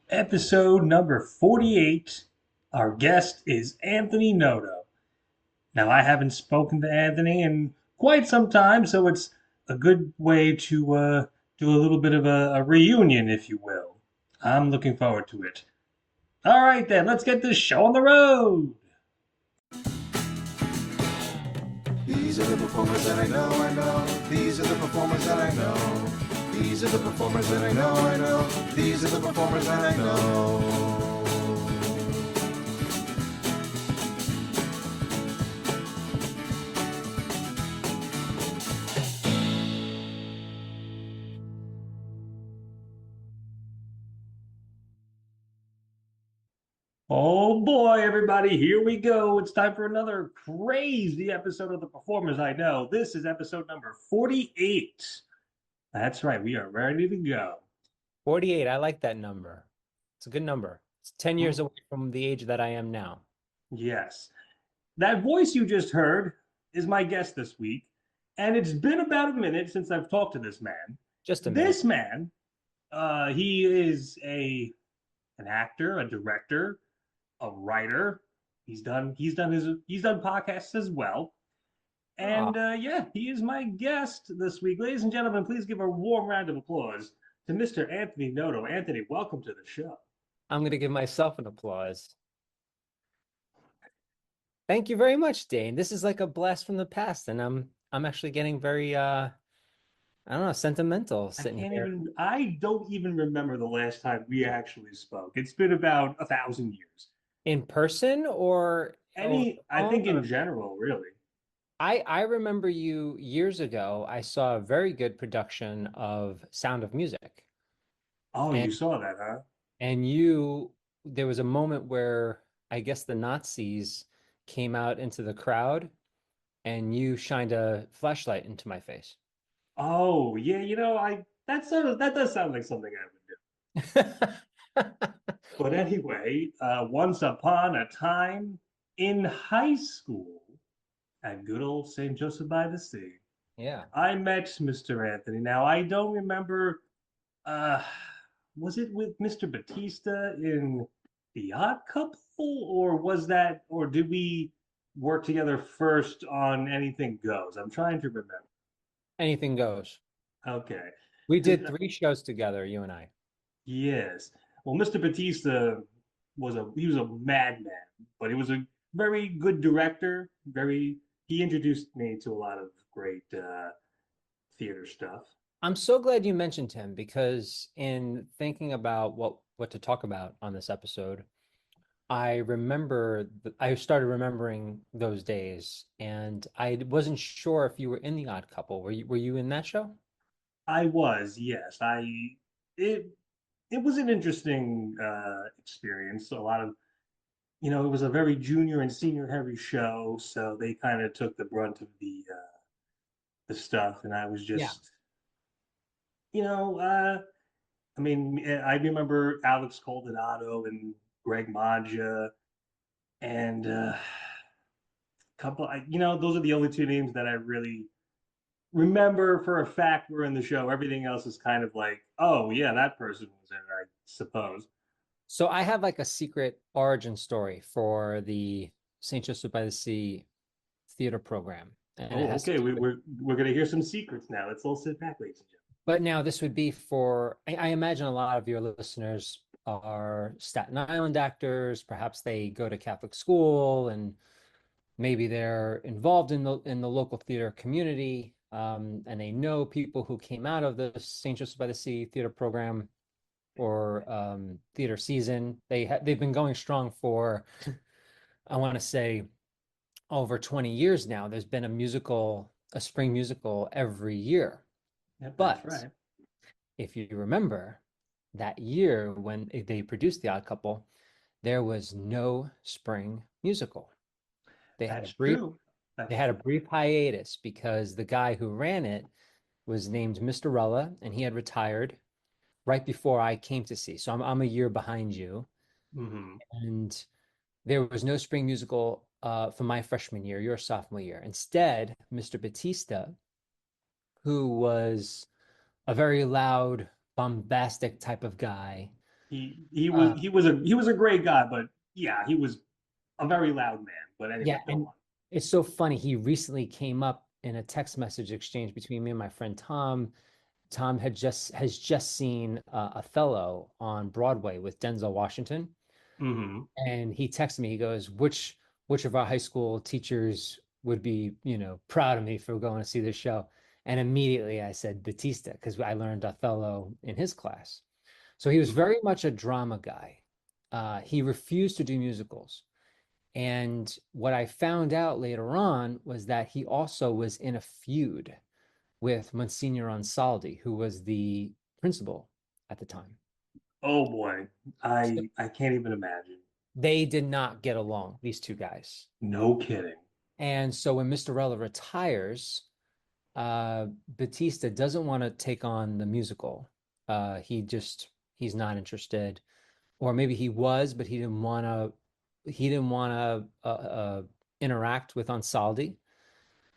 Episode number 48. Our guest is Anthony Noto. Now, I haven't spoken to Anthony in quite some time, so it's a good way to do a little bit of a reunion, if you will. I'm looking forward to it. All right, then, let's get this show on the road. These are the performers that I know. These are the performers that I know. These are the performers that I know. These are the performers that I know. Oh boy, everybody, here we go. It's time for another crazy episode of The Performers I Know. This is episode number 48. That's right, we are ready to go. 48. I like that number. It's a good number. It's 10 years Mm, away from the age that I am now. yes. That voice you just heard is my guest this week, and it's been about a minute since I've talked to this man. Just a minute. This man, he is an actor, a director, a writer. He's done podcasts as well. Oh, And yeah, he is my guest this week. Ladies and gentlemen, please give a warm round of applause to Mr. Anthony Noto. Anthony, welcome to the show. I'm going to give myself an applause. Thank you very much, Dane. This is like a blast from the past, and I'm actually getting very I don't know, sentimental sitting here I don't even remember the last time we actually spoke. It's been about 1,000 years. in person or over the I phone think in or general, really. I remember you years ago. I saw a very good production of Sound of Music. Oh, And you saw that, huh? and you there was a moment where I guess the Nazis came out into the crowd and you shined a flashlight into my face. Oh, yeah, that does sound like something I would do. But anyway, once upon a time in high school at good old St. Joseph by the Sea, Yeah. I met Mr. Anthony. Now, I don't remember, uh, was it with Mr. Batista in The Odd Couple, or did we work together first on Anything Goes? I'm trying to remember. Anything goes. Okay. We Because, did 3 shows together, you and I. yes. Well, Mr. Batista he was a madman, but he was a very good director. He introduced me to a lot of great theater stuff. I'm so glad you mentioned him because in thinking about what to talk about on this episode, I started remembering those days and I wasn't sure if you were in The Odd Couple. Were you in that show? I was, yes. It it was an interesting experience. A lot of it was a very junior and senior heavy show, so they kind of took the brunt of the stuff, and I was Yeah. just you know I mean, I remember Alex Coldonado and Greg Maggia and those are the only two names that I really remember for a fact were in the show. Everything else is kind of like, oh yeah, that person was in it, I suppose. So I have like a secret origin story for the St. Joseph by the Sea theater program, and it Oh, has to okay, do with. we're gonna hear some secrets now. Let's all sit back, ladies and But now this would be for. I imagine a lot of your listeners are Staten Island actors. Perhaps they go to Catholic school, and maybe they're involved in the local theater community, and they know people who came out of the St. Joseph by the Sea theater program or theater season. They've been going strong for I want to say over 20 years now. There's been a spring musical every year. gentlemen. Yep, that's But right. if you remember that year when they produced The Odd Couple, there was no spring musical. They had a That's brief true. they That's had a true. brief hiatus because the guy who ran it was named Mr. Rella and he had retired right before I came to see. So I'm a year behind you. Hmm. And there was no spring musical for my freshman year, your sophomore year. Instead, Mr. Batista, who was a very loud, bombastic type of guy, Uh, he was a great guy, but yeah, he was a very loud man. But anyway, yeah, go and on. it's so funny. He recently came up in a text message exchange between me and my friend Tom. Tom has just seen Othello on Broadway with Denzel Washington, Hmm. and he texted me. He goes, which of our high school teachers would be, proud of me for going to see this show?" And immediately I said Batista because I learned Othello in his class. So he was very much a drama guy. He refused to do musicals. And what I found out later on was that he also was in a feud with Monsignor Ansaldi, who was the principal at the time. Oh boy, So I can't even imagine. they did not get along, these two guys. No kidding. And so when Mr. Rella retires, Batista doesn't want to take on the musical. He's not interested, or maybe he was, but he didn't want to interact with Ansaldi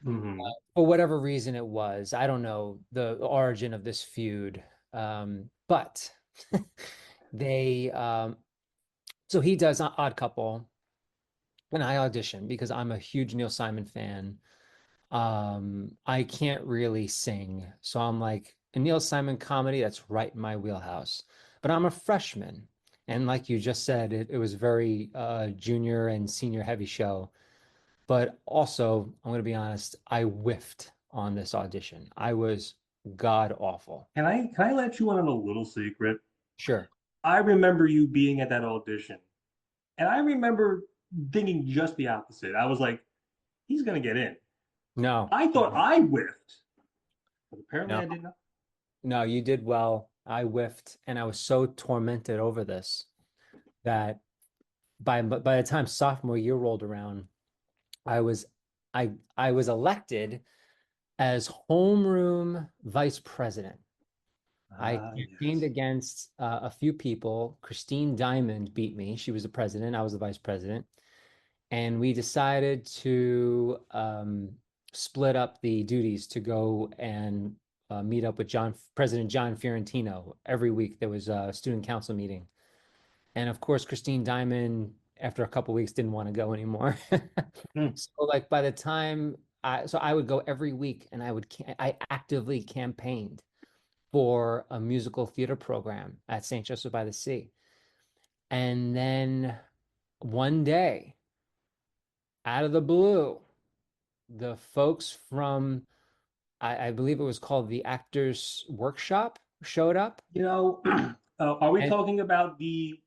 Hmm. for whatever reason it was. I don't know the origin of this feud, but they so he does Odd Couple, and I audition because I'm a huge Neil Simon fan. I can't really sing, so I'm like a Neil Simon comedy, that's right in my wheelhouse. But I'm a freshman, and like you just said, it was very junior and senior heavy show. But also, I'm going to be honest, I whiffed on this audition. I was god awful. Can I let you in on a little secret? Sure. I remember you being at that audition, and I remember thinking just the opposite. I was like, he's gonna get in. No, I thought I whiffed, but apparently no, I did not. no, you did well. I whiffed, and I was so tormented over this that by the time sophomore year rolled around, I was I was elected as homeroom vice president. I Ah, campaigned yes. against a few people. Christine Diamond beat me. She was the president. I was the vice president. And we decided to split up the duties to go and meet up with President John Fiorentino every week. There was a student council meeting. And of course, Christine Diamond, after a couple of weeks, didn't want to go anymore. Hmm. So like by the time I would go every week and I actively campaigned for a musical theater program at St. Joseph by the Sea. And then one day, out of the blue, the folks from I believe it was called the Actors Workshop showed up. You know, are we And talking about the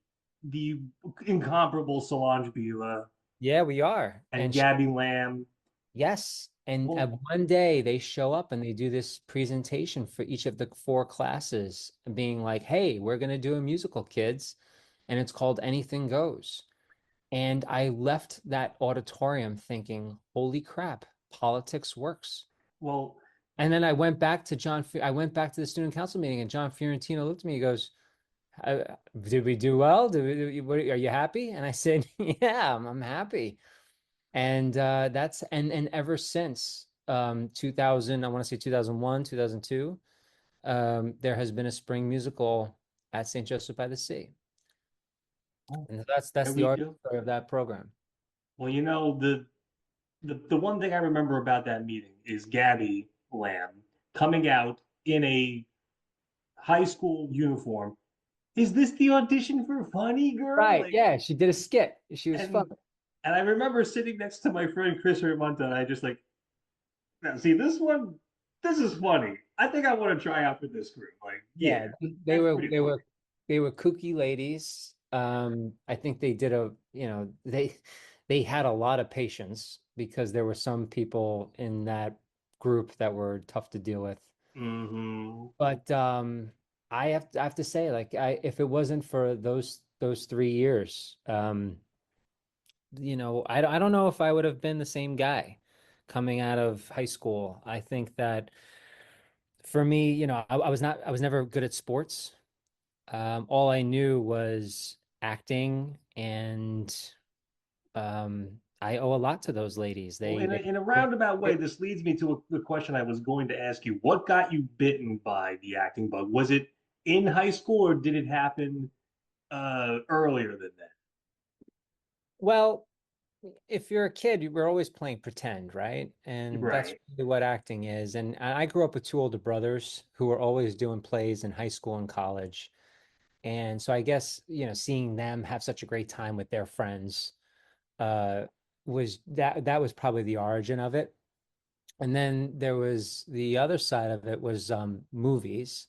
incomparable Solange Bila yeah, we are. and And Gabby Lamb? yes, and Well, one day they show up and they do this presentation for each of the four classes, being like, "Hey, we're gonna do a musical, kids," and it's called Anything Goes. And I left that auditorium thinking, "Holy crap, politics works." well, And then I went back to the student council meeting, and John Fiorentino looked at me. He goes, "Did we do well? Are you happy?" And I said, "Yeah, I'm happy." And and ever since 2000, I want to say 2001, 2002, there has been a spring musical at St. Joseph by the Sea, and that's there the we art go. story of that program. Well, you know, the one thing I remember about that meeting is Gabby Lamb coming out in a high school uniform. Is this the audition for Funny Girl? Right? Like, Yeah, she did a skit. She was fun. and I remember sitting next to my friend Chris Hermonta, and I just like, now see this one, this is funny. I think I want to try out for this group. Like, yeah, Yeah, they that's were pretty they funny. were they were kooky ladies. I think they did they had a lot of patience because there were some people in that group that were tough to deal with. Hmm. But I have to say, like, if it wasn't for those 3 years, I don't know if I would have been the same guy coming out of high school. I think that for me, I was never good at sports. All I knew was acting, and I owe a lot to those ladies. Well, They in a roundabout way, this leads me to the question I was going to ask you. What got you bitten by the acting bug? Was it in high school or did it happen earlier than that. Well, if you're a kid, we're always playing pretend, right? And that's Right. really what acting is. And I grew up with two older brothers who were always doing plays in high school and college. And so I guess, seeing them have such a great time with their friends, uh, that was probably the origin of it. And then there was the other side of it was movies.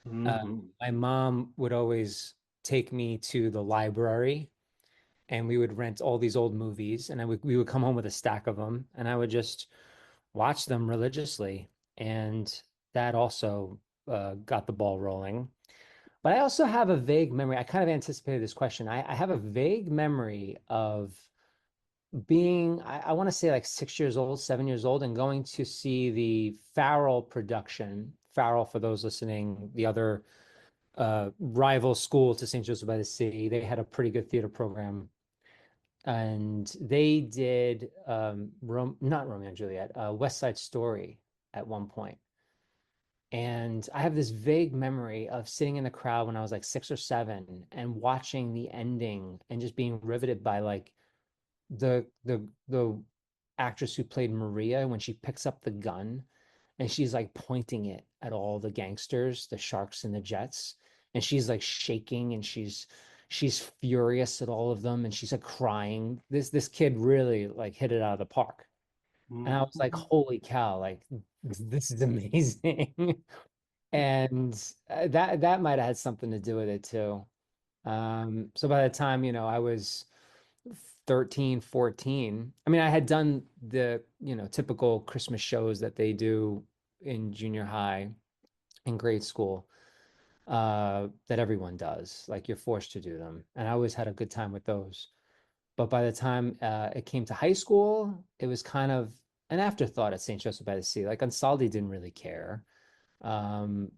Uh, Hmm. my mom would always take me to the library and we would rent all these old movies and we would come home with a stack of them and I would just watch them religiously. And that also got the ball rolling. But I also have a vague memory. I kind of anticipated this question. I have a vague memory of being, I want to say like 6 years old, 7 years old, and going to see the Farrell production. Farrell, for those listening, the other rival school to St. Joseph by the Sea. They had a pretty good theater program. And they did not Romeo and Juliet, West Side Story at one point. And I have this vague memory of sitting in the crowd when I was like 6 or 7 and watching the ending and just being riveted by like the actress who played Maria when she picks up the gun and she's like pointing it at all the gangsters, the sharks and the jets, and she's like shaking and she's furious at all of them and she's like crying. This kid really like hit it out of the park. And I was like, Hmm. holy cow, like this is amazing. And that might have had something to do with it too. So by the time, I was 13, 14, I mean, I had done the, typical Christmas shows that they do in junior high and grade school, that everyone does. Like you're forced to do them. And I always had a good time with those. But by the time it came to high school, it was kind of an afterthought at St. Joseph by the Sea. Like Ansaldi didn't really care. Um,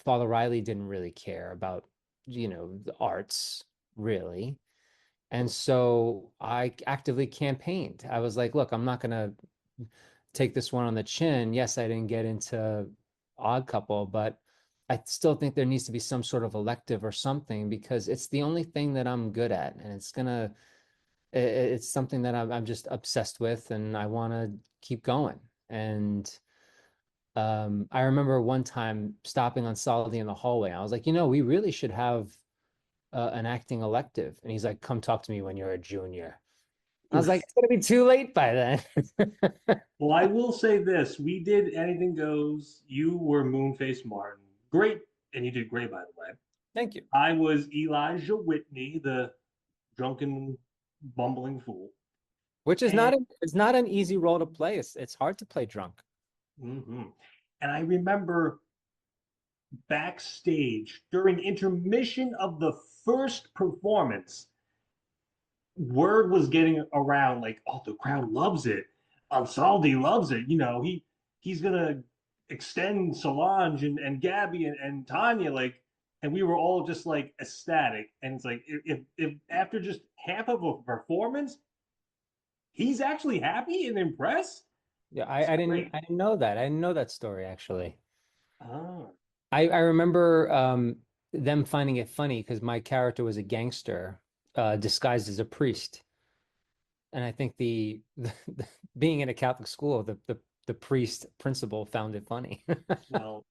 Father Riley didn't really care about, the arts, really. And so I actively campaigned. I was like, look, I'm not going to take this one on the chin. Yes, I didn't get into Odd Couple, but I still think there needs to be some sort of elective or something because it's the only thing that I'm good at. And it's something that I'm just obsessed with and I want to keep going. And I remember one time stopping on Solid in the hallway. I was like, we really should have an acting elective. And he's like, come talk to me when you're a junior. I was like, it's gonna be too late by then. Well, I will say this: we did Anything Goes. You were Moonface Martin, great, and you did great, by the way. Thank you. I was Elijah Whitney, the drunken, bumbling fool, Which is and it's not an easy role to play. It's hard to play drunk. mhm. And I remember backstage during intermission of the first performance, word was getting around like, oh, the crowd loves it. Ansaldi loves it. He's gonna extend Solange and Gabby and Tanya like, and we were all just like ecstatic. And it's like if after just half of a performance, he's actually happy and impressed. Yeah, It's I great. didn't know that. I didn't know that story actually. Ah, I remember them finding it funny because my character was a gangster disguised as a priest. And I think being in a Catholic school, the priest principal found it funny. well,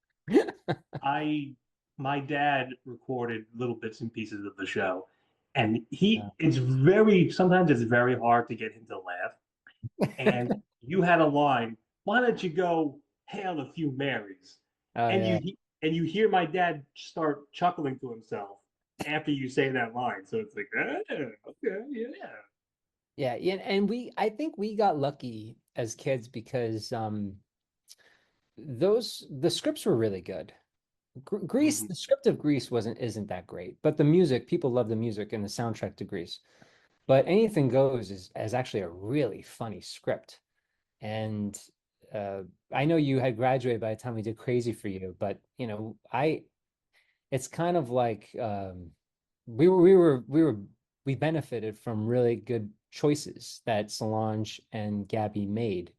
I my dad recorded little bits and pieces of the show, and Yeah. sometimes it's very hard to get him to laugh. And you had a line, why don't you go hail a few Marys? Oh And yeah. you hear my dad start chuckling to himself after you say that line. So it's like, okay, yeah. Yeah, yeah, and I think we got lucky as kids because the scripts were really good. Grease, Mm-hmm. the script of Grease isn't that great, but the music, people love the music and the soundtrack to Grease. But Anything Goes is actually a really funny script. And uh, I know you had graduated by the time we did Crazy for You, but it's kind of like we benefited from really good choices that Solange and Gabby made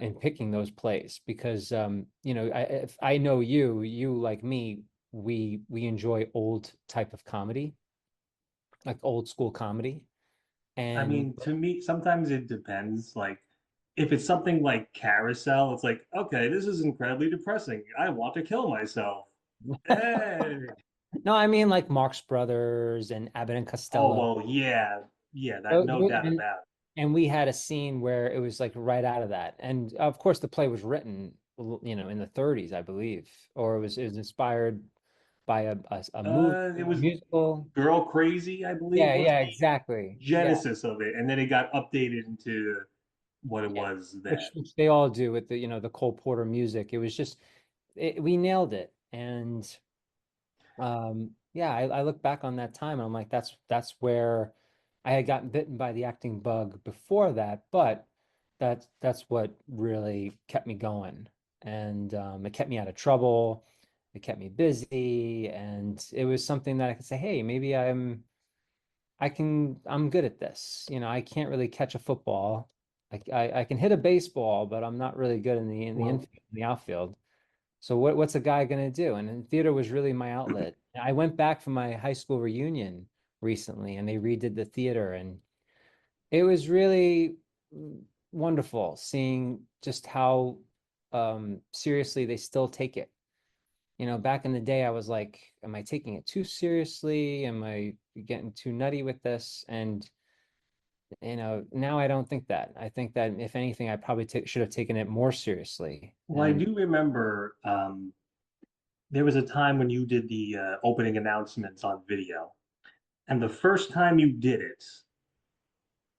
in picking those plays because if I know you like me we enjoy old type of comedy, like old school comedy. I And mean, to me, sometimes it depends. Like, if it's something like Carousel, it's like, okay, this is incredibly depressing. I want to kill myself. Hey. no, I mean like Marx Brothers and Abbott and Oh, Costello. well, yeah, yeah, that no doubt And about it. we had a scene where it was like right out of that. And of course the play was written, in the 30s, I believe, or it was inspired by a movie, It a was musical. Girl Crazy, I believe, Yeah, was yeah, the exactly. Yeah. genesis of it, and then it got updated into what it Yeah. was then. Which they all do with the Cole Porter music. It was just we nailed it. And yeah, I look back on that time and I'm like, that's where I had gotten bitten by the acting bug before that, but that's what really kept me going. And it kept me out of trouble. It kept me busy, and it was something that I could say, hey, maybe I'm good at this. I can't really catch a football. I can hit a baseball, but I'm not really good in the Well, infield, in the outfield. So what's a guy going to do? And then theater was really my outlet. I went back from my high school reunion recently, and they redid the theater, and it was really wonderful seeing just how seriously they still take it. Back in the day, I was like, am I taking it too seriously? Am I getting too nutty with this? And now I don't think that. I think that if anything, I probably should have taken it more seriously. well, I And do remember there was a time when you did the opening announcements on video, and the first time you did it,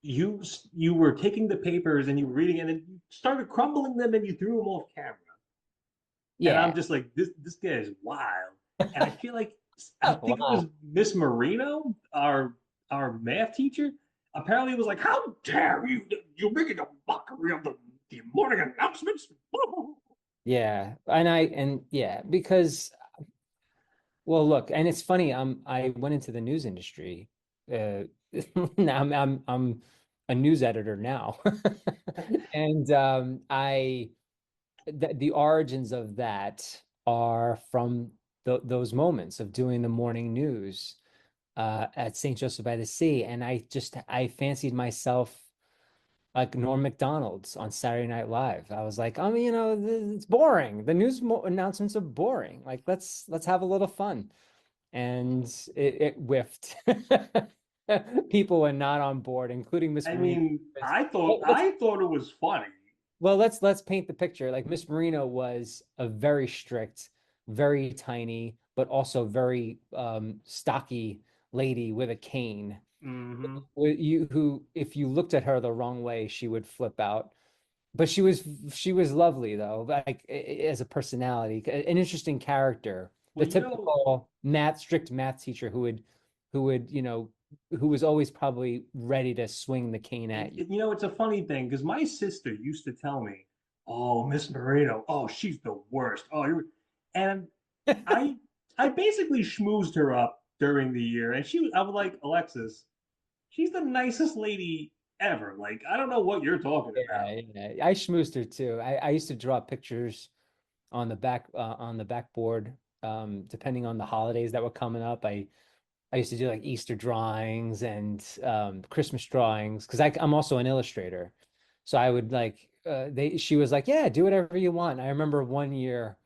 you were taking the papers and you were reading, and then you started crumbling them and you threw them off camera. And I'm yeah, just like, this guy is wild. And I think it was wow. Miss Marino, our math teacher. Apparently, it was like, "How dare you? You're making a mockery of the morning announcements." Yeah, and yeah, because well, look, and it's funny. I went into the news industry. Uh, now I'm a news editor now, and the origins of that are from those moments of doing the morning news at St. Joseph by the Sea, and I fancied myself like Norm Macdonald's on Saturday Night Live. I was like, it's boring. The news announcements are boring. Like, let's have a little fun. And it whiffed. People were not on board, including Miss I Marino. mean, Well, I thought it was funny. let's paint the picture. Like Miss Marino was a very strict, very tiny, but also very stocky lady with a cane. Hmm. Who, if you looked at her the wrong way, she would flip out. But she was lovely though, like as a personality, an interesting character, the Well, typical strict math teacher who would who was always probably ready to swing the cane at you. it's a funny thing because my sister used to tell me, "Oh, Miss Marino, oh, she's the worst." And I I basically schmoozed her up during the year, and I was like, Alexis, she's the nicest lady ever. Like, I don't know what you're talking about. Yeah, yeah. I schmoozed her too. I used to draw pictures on the backboard, depending on the holidays that were coming up. I used to do like Easter drawings and Christmas drawings because I'm also an illustrator. So I would like she was like, yeah, do whatever you want. I remember one year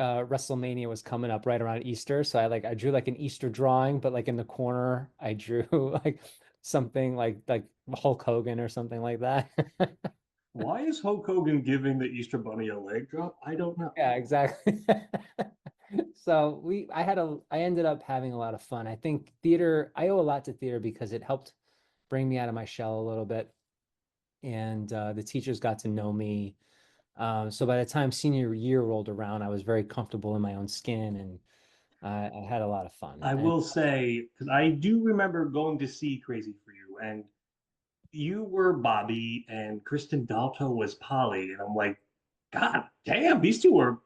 WrestleMania was coming up right around Easter. So I drew like an Easter drawing, but like in the corner I drew like something like Hulk Hogan or something like that. Why is Hulk Hogan giving the Easter Bunny a leg drop? I don't know. Yeah, exactly. So I ended up having a lot of fun. I think theater, I owe a lot to theater because it helped bring me out of my shell a little bit. And the teachers got to know me. So by the time senior year rolled around, I was very comfortable in my own skin, and I had a lot of fun. I And will say, because I do remember going to see Crazy for You, and you were Bobby, and Kristen Dalto was Polly, and I'm like, God damn, these two are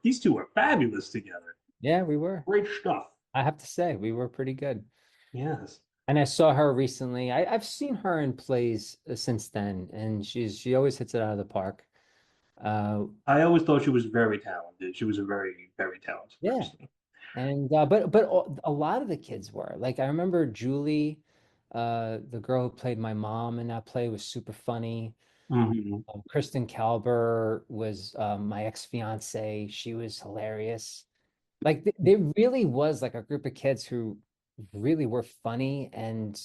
fabulous together. yeah, we were. Great stuff. I have to say, we were pretty good. Yes. And I saw her recently. I've seen her in plays since then, and she always hits it out of the park. Uh, I always thought she was very talented. She was a very, very talented yeah, person. And a lot of the kids were like I remember Julie, the girl who played my mom in that play was super funny. Hmm. Kristen Calber was my ex-fiance. She was hilarious. Like there really was like a group of kids who really were funny and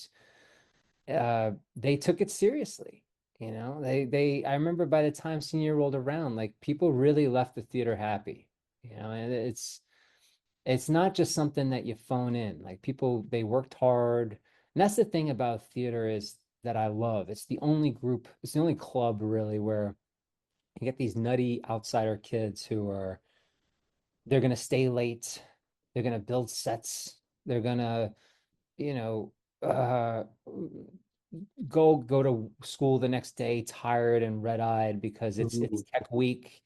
they took it seriously. You know, they I remember by the time senior rolled around, like people really left the theater happy. You know, and it's not just something that you phone in. Like people, they worked hard. And that's the thing about theater is that I love. It's the only group, it's the only club really where you get these nutty outsider kids who are they're gonna stay late, they're gonna build sets, they're gonna, you know, go to school the next day tired and red-eyed because it's tech week.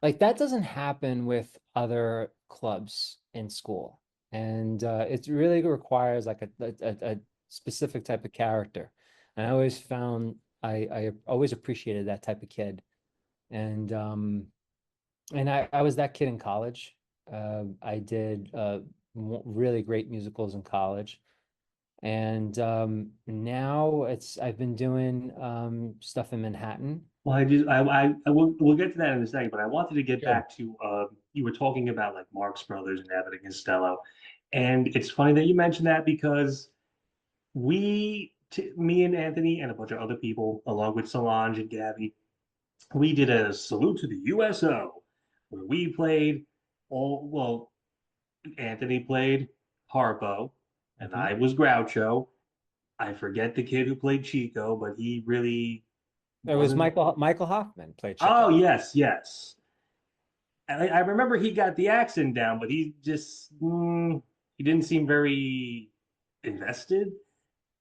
Like that doesn't happen with other clubs in school. And it really requires like a specific type of character. And I always found I always appreciated that type of kid. And I was that kid in college. I did really great musicals in college. And now it's I've been doing stuff in Manhattan. Well, I will, we'll get to that in a second, but I wanted to get Sure. back to you were talking about like Marx Brothers and Abbott and Costello, and it's funny that you mentioned that because me and Anthony and a bunch of other people, along with Solange and Gabby, we did a salute to the USO, where we played well, Anthony played Harpo, and Mhm. I was Groucho. I forget the kid who played Chico, but he really It was wasn't. Michael Hoffman played Oh, Chico. yes, yes. I remember he got the accent down, but he didn't seem very invested.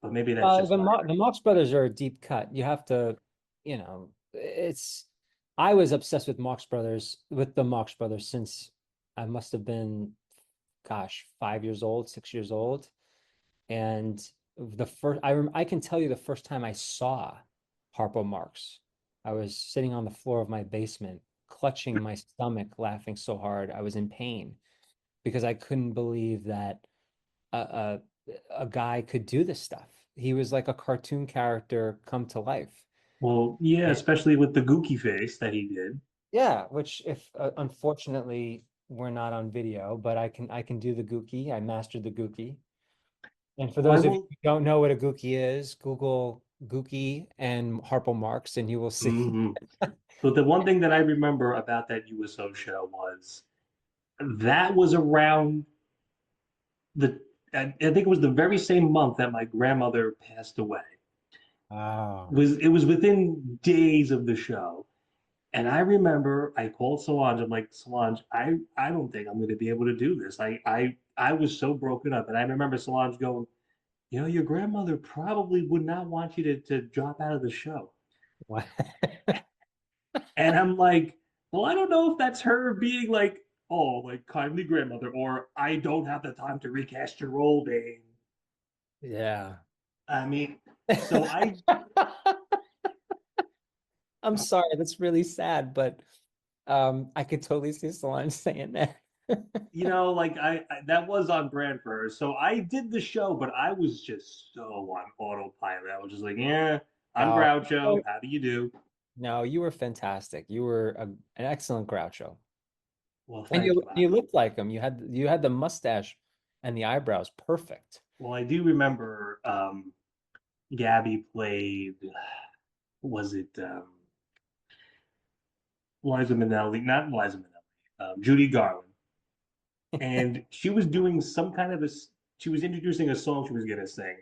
But maybe that's just my The Marx Brothers are a deep cut. You have to, you know, it's. I was obsessed with the Marx Brothers since I must have been, gosh, 5 years old, 6 years old. And I can tell you the first time I saw Harpo Marx, I was sitting on the floor of my basement, clutching my stomach, laughing so hard I was in pain because I couldn't believe that a a guy could do this stuff. He was like a cartoon character come to life. Well, yeah, And especially with the gookie face that he did. yeah, which if unfortunately we're not on video, but I can do the Gookie. I mastered the Gookie. And for Well, I those of you will. who don't know what a Gookie is, Google Gookie and Harpo Marx, and you will see. Hmm. But the one thing that I remember about that USO show was that was around the. I think it was the very same month that my grandmother passed away. Wow. It was within days of the show. And I remember I called Solange. I'm like, Solange, I don't think I'm going to be able to do this. I was so broken up. And I remember Solange going, your grandmother probably would not want you to drop out of the show. Wow. And I'm like, well, I don't know if that's her being like, oh, like kindly grandmother, or I don't have the time to recast your role, Dane. Yeah. I mean, so I, I'm sorry, that's really sad, but I could totally see Solange saying that. like that was on brand for her. So I did the show, but I was just so on autopilot. I was just like, yeah, I'm No, Groucho. How do you do? no, you were fantastic. You were an excellent Groucho. Well, And thank you. you looked like him. You had the mustache and the eyebrows perfect. Well, I do remember Gabby played, was it Liza Minnelli? Not Liza Minnelli, Judy Garland. And she was doing some kind of she was introducing a song she was going to sing.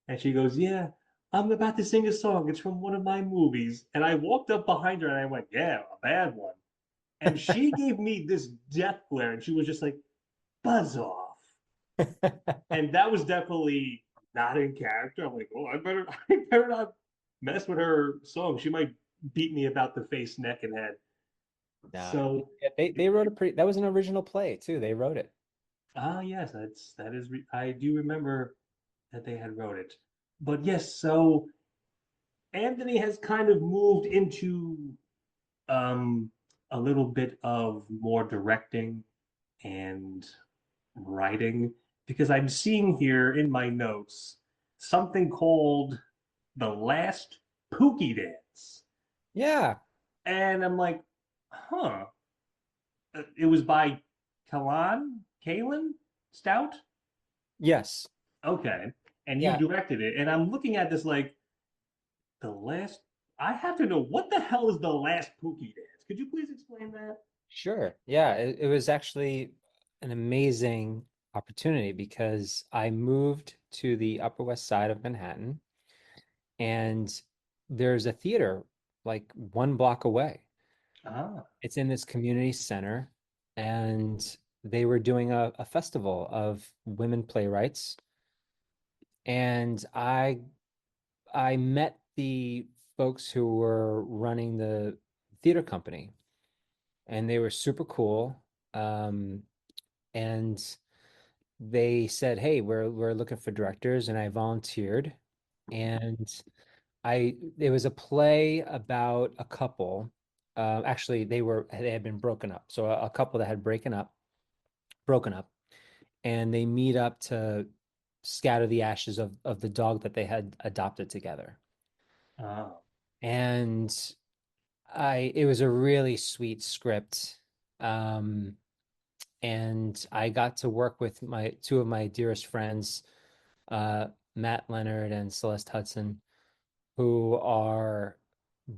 And she goes, yeah, I'm about to sing a song. It's from one of my movies. And I walked up behind her and I went, yeah, a bad one. And she gave me this death glare and she was just like, buzz off. And that was definitely not in character. I'm like, oh, I better not mess with her song. She might beat me about the face, neck, and head. No, So, they wrote a pretty that was an original play too. They wrote it. yes, that is. I do remember that they had wrote it, but yes. So Anthony has kind of moved into um, a little bit of more directing and writing? Because I'm seeing here in my notes something called The Last Pookie Dance. Yeah. And I'm like, huh. It was by Kalen Stout? Yes. Okay. And you Yeah. directed it. And I'm looking at this like, the last, I have to know what the hell is the last Pookie Dance? Could you please explain that? Sure. Yeah. It was actually an amazing opportunity because I moved to the Upper West Side of Manhattan, and there's a theater like 1 block away. Ah, It's in this community center, and they were doing a festival of women playwrights. And I met the folks who were running the theater company, and they were super cool. Um, and they said, "Hey, we're looking for directors," and I volunteered. And I it was a play about a couple. Actually, they had been broken up. So a couple that had broken up, and they meet up to scatter the ashes of the dog that they had adopted together. ah, And I it was a really sweet script. Um, and I got to work with my two of my dearest friends, uh, Matt Leonard and Celeste Hudson, who are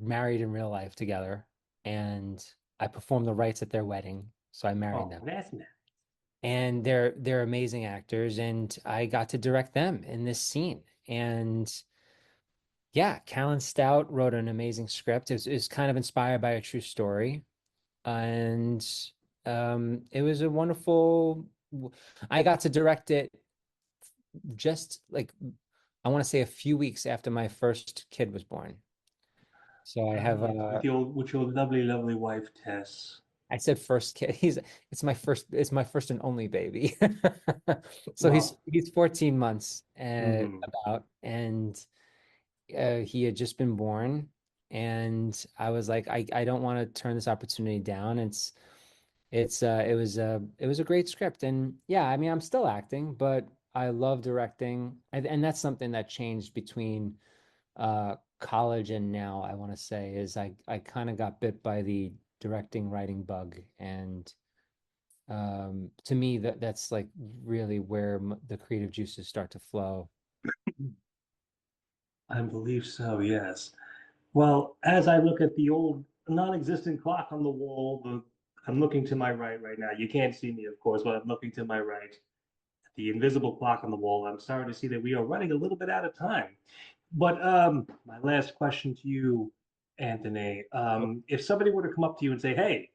married in real life together. And I performed the rites at their wedding, so I married oh, them. that's nice. And they're amazing actors, and I got to direct them in this scene. And yeah, Callan Stout wrote an amazing script. It was kind of inspired by a true story. And it was a wonderful, I got to direct it just like, I want to say a few weeks after my first kid was born. So I have Yes, with your lovely, lovely wife, Tess. I said first kid. It's my first and only baby. So he's Well, he's 14 months hmm, about, and he had just been born, and I was like, I don't want to turn this opportunity down. It was a great script, and yeah, I mean, I'm still acting, but I love directing, and that's something that changed between college and now, I want to say, is I kind of got bit by the directing writing bug. And to me, that's like really where the creative juices start to flow. I believe so, yes. Well, as I look at the old non-existent clock on the wall, I'm looking to my right now. You can't see me, of course, but I'm looking to my right. The invisible clock on the wall. I'm starting to see that we are running a little bit out of time. But my last question to you, Anthony, if somebody were to come up to you and say, "Hey,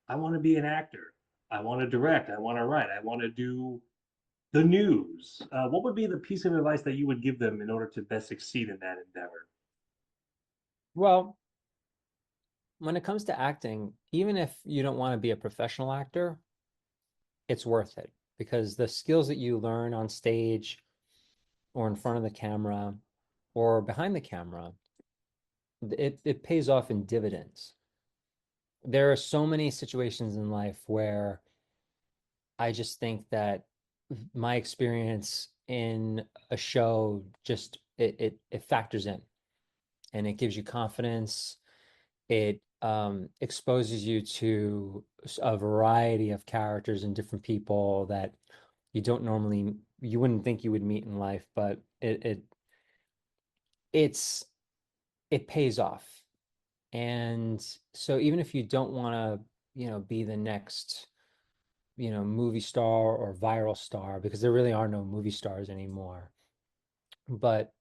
I want to be an actor. I want to direct. I want to write. I want to do the news," what would be the piece of advice that you would give them in order to best succeed in that endeavor? Well, when it comes to acting, even if you don't want to be a professional actor, it's worth it because the skills that you learn on stage or in front of the camera or behind the camera, it pays off in dividends. There are so many situations in life where I just think that my experience in a show just it factors in, and it gives you confidence. It exposes you to a variety of characters and different people that you wouldn't think you would meet in life, but it's it pays off. And so even if you don't want to, be the next, movie star or viral star, because there really are no movie stars anymore. But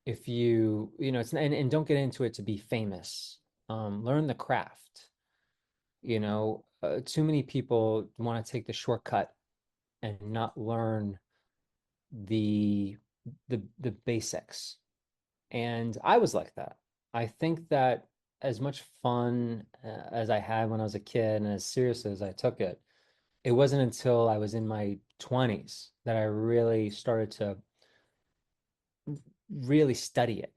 if it's and don't get into it to be famous. Learn the craft. Too many people want to take the shortcut and not learn the the basics. And I was like that. I think that as much fun as I had when I was a kid and as seriously as I took it, it wasn't until I was in my 20s that I really started to really study it.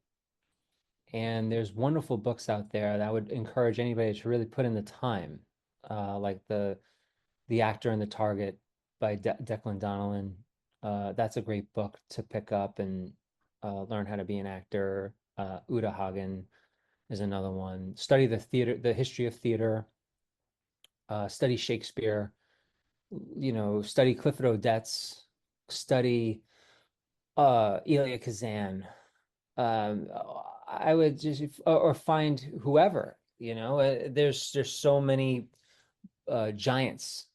And there's wonderful books out there that I would encourage anybody to really put in the time, like the actor and the target. by Declan Donnellan. That's a great book to pick up and learn how to be an actor. Uta Hagen is another one. Study the theater, the history of theater. Study Shakespeare. Study Clifford Odets. Study Elia Kazan. Um, I would just or find whoever. There's so many giants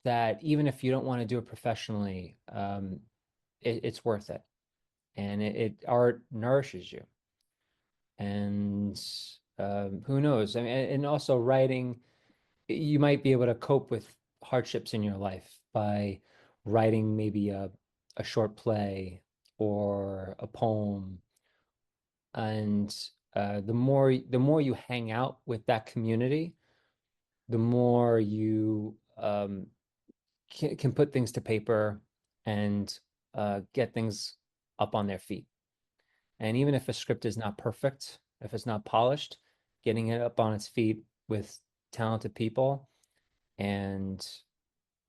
that even if you don't want to do it professionally, it's worth it. And art nourishes you. And who knows? I mean, and also writing, you might be able to cope with hardships in your life by writing maybe a short play or a poem. And the more you hang out with that community, the more you can put things to paper and get things up on their feet. And even if a script is not perfect, if it's not polished, getting it up on its feet with talented people and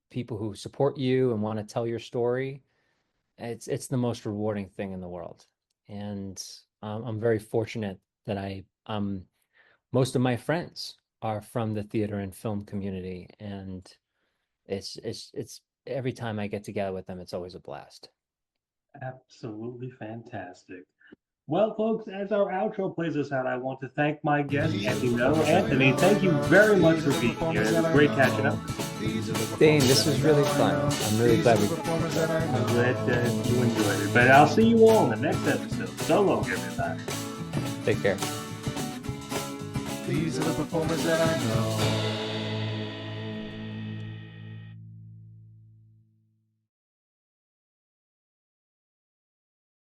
people who support you and want to tell your story, it's the most rewarding thing in the world. And I'm very fortunate that most of my friends are from the theater and film community, and it's every time I get together with them, it's always a blast. Absolutely fantastic. Well, folks, as our outro plays us out, I want to thank my guest, These are the Anthony Noto. performers that I Anthony, know. thank you very much for These are the being here. performers It that was I great know. catching up. These are the Dane, performers this that was I really know, I fun. know. I'm really These are glad the we performers that I I'm know. glad you enjoyed it. But I'll see you all in the next episode. So long, everybody. take care. These are the performers that I know.